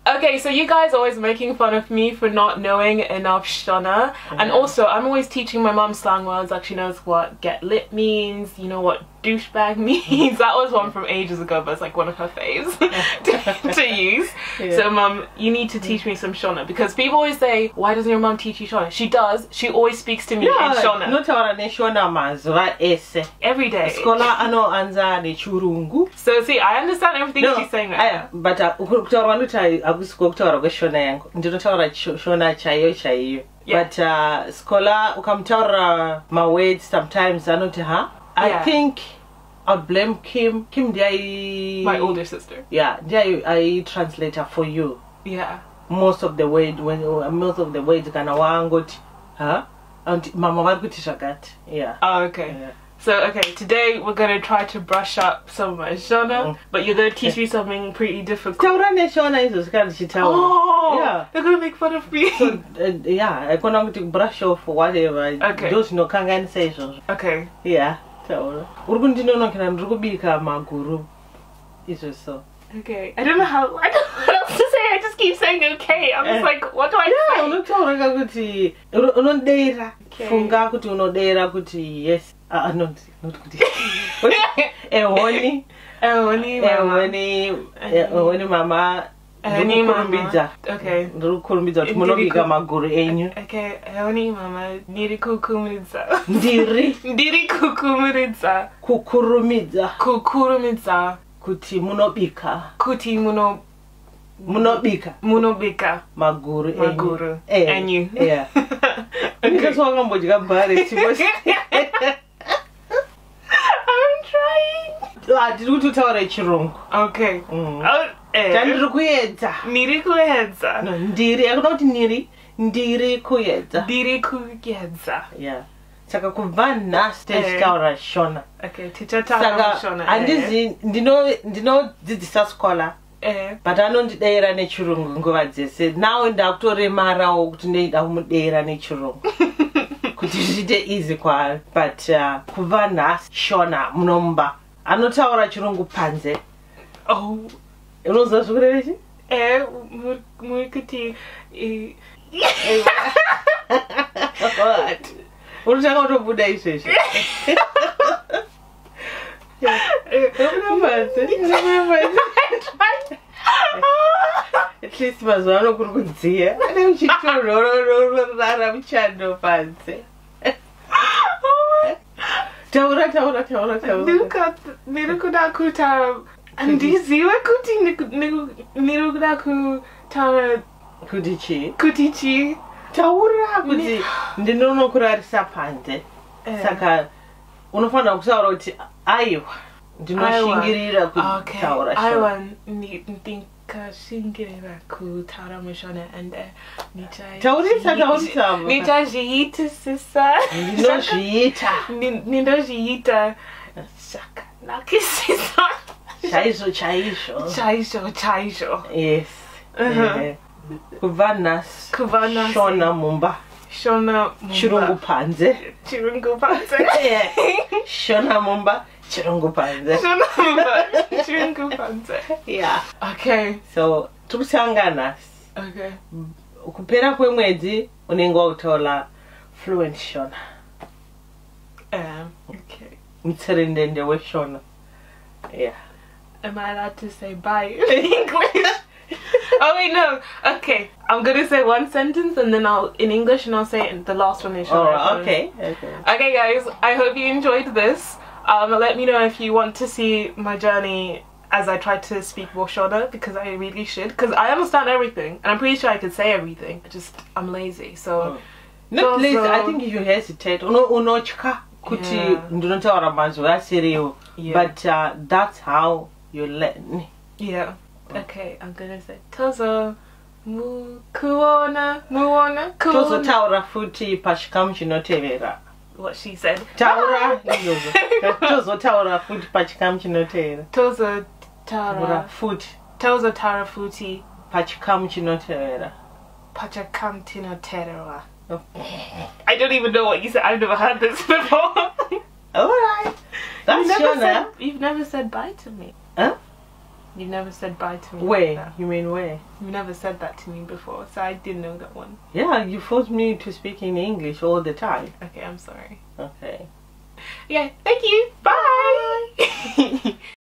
Okay, so you guys are always making fun of me for not knowing enough Shona. And also, I'm always teaching my mom slang words. Like, she knows what get lit means, you know what douchebag means. That was one from ages ago, but it's like one of her faves to use. Yeah. So, Mom, you need to teach me some Shona. Because people always say, why doesn't your mom teach you Shona? She does. She always speaks to me in Shona. Every day. Scola ano anza ne churungu. So, see, I understand everything she's saying right now. But Shona chayo. But Scola ukamtaura my words sometimes her. I think I'll blame Kim. My older sister. Yeah, I translate her for you. Yeah. Most of the words kana wangot, huh? And mama wakutishagat. Yeah. Oh, okay. Yeah. So, okay, today we're going to try to brush up some of my Shona, but you're going to teach me something pretty difficult. Oh, yeah. They're going to make fun of me. So, yeah, I'm going to brush off whatever. Okay. Those no kangan sessions. Okay. Yeah. So, we're going to know Rubika Maguru. It's just so. Okay. I don't know what else to say. I just keep saying okay. I'm just like, what do I say? Funga kuti unodera kuti yes. Not kuti. Ehoni mama. Okay. Ndikurumbidza kuti munobika maguru enyu. Okay. Ehoni mama. Ndiri kukurumidza. Kukurumidza. Kuti munobika. Munobika. Maguru enyu. Yeah. Because I'm trying. Did you tell her chirungu? Okay. Ndiri kuedza. Niri kuedza. No, ndiri. I don't niri. Ndiri kuedza. Ndiri kuedza. Yeah. Saka kuvana stage taura Shona. Okay, teacher taura Shona. And ndinodzidzisa Scola. But anondidera nechirungu nguva dzese. Now ndakutoremarawo kuti ndoida kumudera nechirungu. Kuti zviite easy kwaari. But kuva nhasi Shona munomba anotaura chirungu panze. Oh, unoziva zvikurerechi? muri kuti unotanga kutobuda izvezvi. At least mazuva ano kuri kudziya ane muchitorororara muchando panze. Taura. Ndiri kuda kutaura. Ndiziwe kuti ndiri kuda kutaura. Kuti chii? Kuti chii? Taura kuti ndinonokurarisa panze. Saka unofanira kutaura kuti aiwa ndinoshingirira kutaura Shona. Aiwa ndikashingirira kutaura muShona and nichazviitisisa. Ndinozviita zvakanakisisa. Chaizvo. Yes. Kuva nhasi Shona mumba. Chirungu panze. Shona mumba. Chirungu panze. Yeah. Okay. So tukusangana. Okay. Kupera kwemwedzi unenge wakutaura fluent Shona. Okay. Mutserendende weShona. Yeah. Am I allowed to say bye in English? Oh wait, no. Okay, I'm gonna say one sentence and then in English and I'll say the last one in Shona. Oh, okay. Okay, guys. I hope you enjoyed this. Let me know if you want to see my journey as I try to speak more Shona, because I really should. Because I understand everything and I'm pretty sure I could say everything. I'm lazy. So not lazy. I think you hesitate. Unochka kuti ndinotaura mazwi asiriwo. But that's how you learn. Yeah. Okay, I'm gonna say Tozo muona. Tozo taura futi pachikamu chinotevera. What she said. Taura Tozo taura futi pachikamu chinotevera. Tozo taura futi pachikamu chinotevera. Pachikamu chinotevera. I don't even know what you said. I've never heard this before. Alright. That's Shona. You've never said bye to me. Huh? You've never said bye to me. Where? Like that. You mean where? You never said that to me before, so I didn't know that one. Yeah, you forced me to speak in English all the time. Okay, I'm sorry. Okay. Yeah, thank you. Bye.